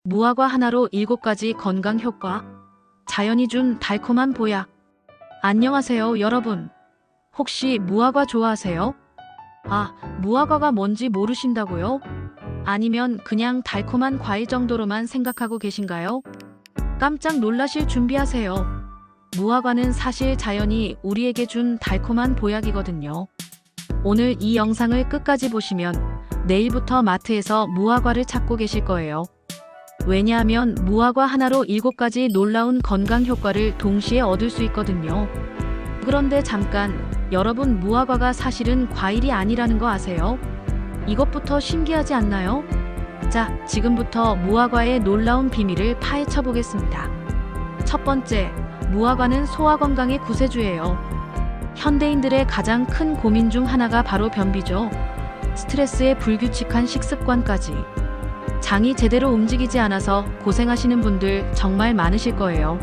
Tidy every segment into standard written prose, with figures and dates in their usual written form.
무화과 하나로 7가지 건강 효과. 자연이 준 달콤한 보약. 안녕하세요, 여러분. 혹시 무화과 좋아하세요? 아, 무화과가 뭔지 모르신다고요? 아니면 그냥 달콤한 과일 정도로만 생각하고 계신가요? 깜짝 놀라실 준비하세요. 무화과는 사실 자연이 우리에게 준 달콤한 보약이거든요. 오늘 이 영상을 끝까지 보시면 내일부터 마트에서 무화과를 찾고 계실 거예요. 왜냐하면 무화과 하나로 7가지 놀라운 건강 효과를 동시에 얻을 수 있거든요. 그런데 잠깐, 여러분, 무화과가 사실은 과일이 아니라는 거 아세요? 이것부터 신기하지 않나요? 자, 지금부터 무화과의 놀라운 비밀을 파헤쳐 보겠습니다. 첫 번째, 무화과는 소화 건강의 구세주예요. 현대인들의 가장 큰 고민 중 하나가 바로 변비죠. 스트레스에 불규칙한 식습관까지. 장이 제대로 움직이지 않아서 고생하시는 분들 정말 많으실 거예요.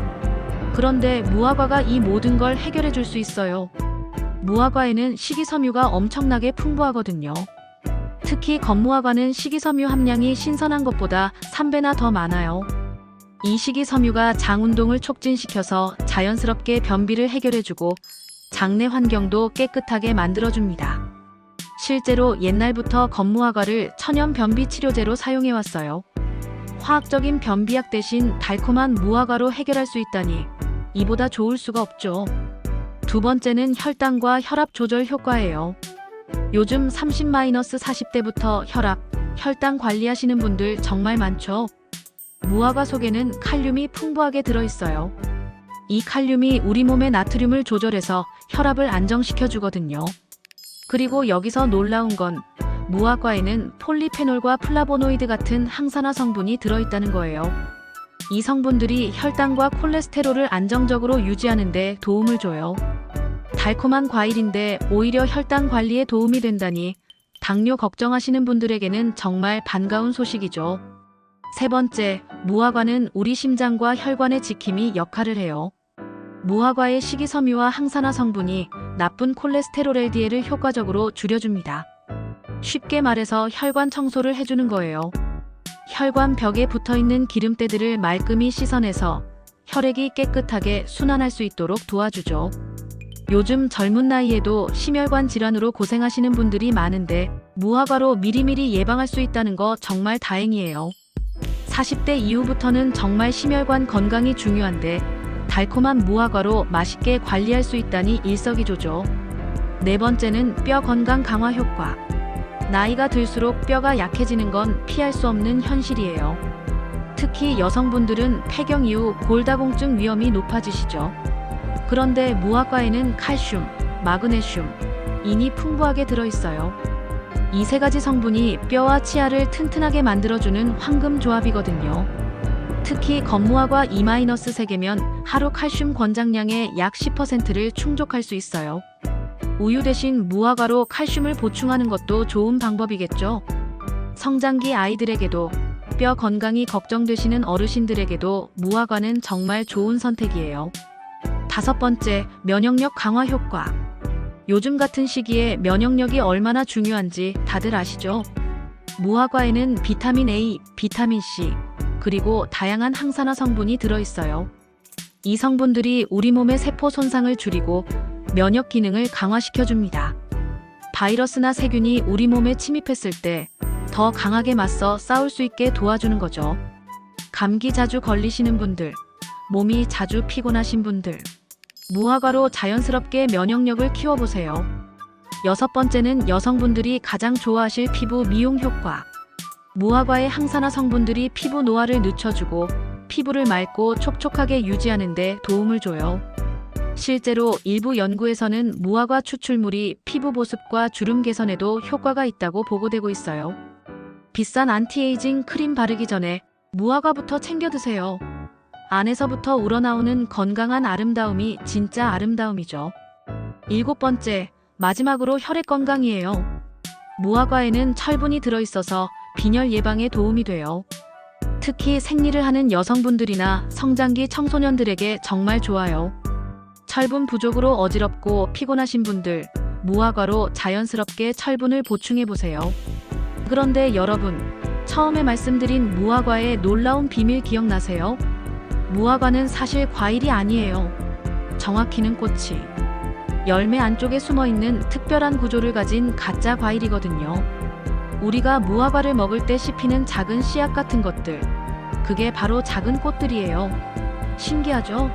그런데 무화과가 이 모든 걸 해결해 줄 수 있어요. 무화과에는 식이섬유가 엄청나게 풍부하거든요. 특히 건무화과는 식이섬유 함량이 신선한 것보다 3배나 더 많아요. 이 식이섬유가 장 운동을 촉진시켜서 자연스럽게 변비를 해결해주고 장내 환경도 깨끗하게 만들어줍니다. 실제로 옛날부터 건무화과를 천연 변비 치료제로 사용해왔어요. 화학적인 변비약 대신 달콤한 무화과로 해결할 수 있다니 이보다 좋을 수가 없죠. 두 번째는 혈당과 혈압 조절 효과예요. 요즘 30-40대부터 혈당 관리하시는 분들 정말 많죠. 무화과 속에는 칼륨이 풍부하게 들어있어요. 이 칼륨이 우리 몸의 나트륨을 조절해서 혈압을 안정시켜주거든요. 그리고 여기서 놀라운 건 무화과에는 폴리페놀과 플라보노이드 같은 항산화 성분이 들어있다는 거예요. 이 성분들이 혈당과 콜레스테롤을 안정적으로 유지하는 데 도움을 줘요. 달콤한 과일인데 오히려 혈당 관리에 도움이 된다니 당뇨 걱정하시는 분들에게는 정말 반가운 소식이죠. 세 번째, 무화과는 우리 심장과 혈관의 지킴이 역할을 해요. 무화과의 식이섬유와 항산화 성분이 나쁜 콜레스테롤 LDL을 효과적으로 줄여줍니다. 쉽게 말해서 혈관 청소를 해주는 거예요. 혈관 벽에 붙어있는 기름때들을 말끔히 씻어내서 혈액이 깨끗하게 순환할 수 있도록 도와주죠. 요즘 젊은 나이에도 심혈관 질환으로 고생하시는 분들이 많은데 무화과로 미리미리 예방할 수 있다는 거 정말 다행이에요. 40대 이후부터는 정말 심혈관 건강이 중요한데 달콤한 무화과로 맛있게 관리할 수 있다니 일석이조죠. 네 번째는 뼈 건강 강화 효과. 나이가 들수록 뼈가 약해지는 건 피할 수 없는 현실이에요. 특히 여성분들은 폐경 이후 골다공증 위험이 높아지시죠. 그런데 무화과에는 칼슘, 마그네슘, 인이 풍부하게 들어있어요. 이 세 가지 성분이 뼈와 치아를 튼튼하게 만들어주는 황금 조합이거든요. 특히 건무화과 E-3개면 하루 칼슘 권장량의 약 10%를 충족할 수 있어요. 우유 대신 무화과로 칼슘을 보충하는 것도 좋은 방법이겠죠. 성장기 아이들에게도 뼈 건강이 걱정되시는 어르신들에게도 무화과는 정말 좋은 선택이에요. 다섯 번째, 면역력 강화 효과. 요즘 같은 시기에 면역력이 얼마나 중요한지 다들 아시죠? 무화과에는 비타민 A, 비타민 C, 그리고 다양한 항산화 성분이 들어있어요. 이 성분들이 우리 몸의 세포 손상을 줄이고 면역 기능을 강화시켜줍니다. 바이러스나 세균이 우리 몸에 침입했을 때 더 강하게 맞서 싸울 수 있게 도와주는 거죠. 감기 자주 걸리시는 분들, 몸이 자주 피곤하신 분들, 무화과로 자연스럽게 면역력을 키워보세요. 여섯 번째는 여성분들이 가장 좋아하실 피부 미용 효과. 무화과의 항산화 성분들이 피부 노화를 늦춰주고 피부를 맑고 촉촉하게 유지하는 데 도움을 줘요. 실제로 일부 연구에서는 무화과 추출물이 피부 보습과 주름 개선에도 효과가 있다고 보고되고 있어요. 비싼 안티에이징 크림 바르기 전에 무화과부터 챙겨 드세요. 안에서부터 우러나오는 건강한 아름다움이 진짜 아름다움이죠. 일곱 번째, 마지막으로 혈액 건강이에요. 무화과에는 철분이 들어있어서 빈혈 예방에 도움이 돼요. 특히 생리를 하는 여성분들이나 성장기 청소년들에게 정말 좋아요. 철분 부족으로 어지럽고 피곤하신 분들, 무화과로 자연스럽게 철분을 보충해보세요. 그런데 여러분, 처음에 말씀드린 무화과의 놀라운 비밀 기억나세요? 무화과는 사실 과일이 아니에요. 정확히는 꽃이 열매 안쪽에 숨어있는 특별한 구조를 가진 가짜 과일이거든요. 우리가 무화과를 먹을 때 씹히는 작은 씨앗 같은 것들, 그게 바로 작은 꽃들이에요. 신기하죠?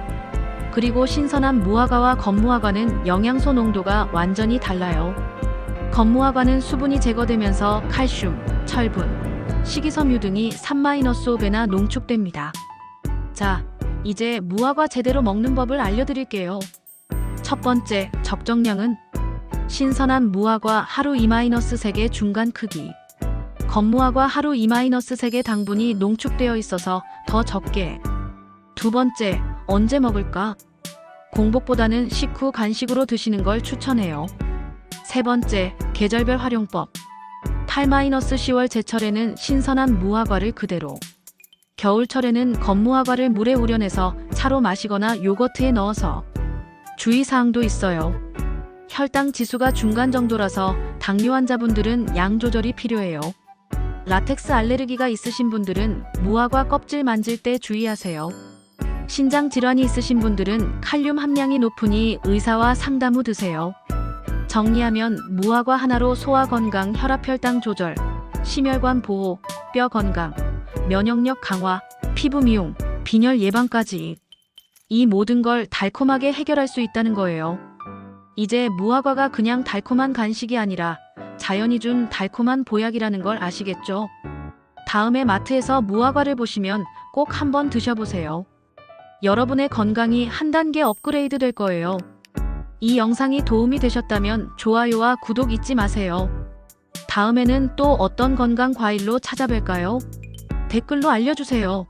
그리고 신선한 무화과와 겉무화과는 영양소 농도가 완전히 달라요. 겉무화과는 수분이 제거되면서 칼슘, 철분, 식이섬유 등이 3-5배나 농축됩니다. 자, 이제 무화과 제대로 먹는 법을 알려드릴게요. 첫 번째, 적정량은 신선한 무화과 하루 2-3개 중간 크기. 겉무화과 하루 2-3개 당분이 농축되어 있어서 더 적게. 두 번째, 언제 먹을까? 공복보다는 식후 간식으로 드시는 걸 추천해요. 세 번째, 계절별 활용법. 8-10월 제철에는 신선한 무화과를 그대로. 겨울철에는 겉무화과를 물에 우려내서 차로 마시거나 요거트에 넣어서. 주의사항도 있어요. 혈당 지수가 중간 정도라서 당뇨 환자분들은 양 조절이 필요해요. 라텍스 알레르기가 있으신 분들은 무화과 껍질 만질 때 주의하세요. 신장 질환이 있으신 분들은 칼륨 함량이 높으니 의사와 상담 후 드세요. 정리하면 무화과 하나로 소화 건강, 혈압 혈당 조절, 심혈관 보호, 뼈 건강, 면역력 강화, 피부 미용, 빈혈 예방까지. 이 모든 걸 달콤하게 해결할 수 있다는 거예요. 이제 무화과가 그냥 달콤한 간식이 아니라 자연이 준 달콤한 보약이라는 걸 아시겠죠? 다음에 마트에서 무화과를 보시면 꼭 한번 드셔보세요. 여러분의 건강이 한 단계 업그레이드 될 거예요. 이 영상이 도움이 되셨다면 좋아요와 구독 잊지 마세요. 다음에는 또 어떤 건강 과일로 찾아뵐까요? 댓글로 알려주세요.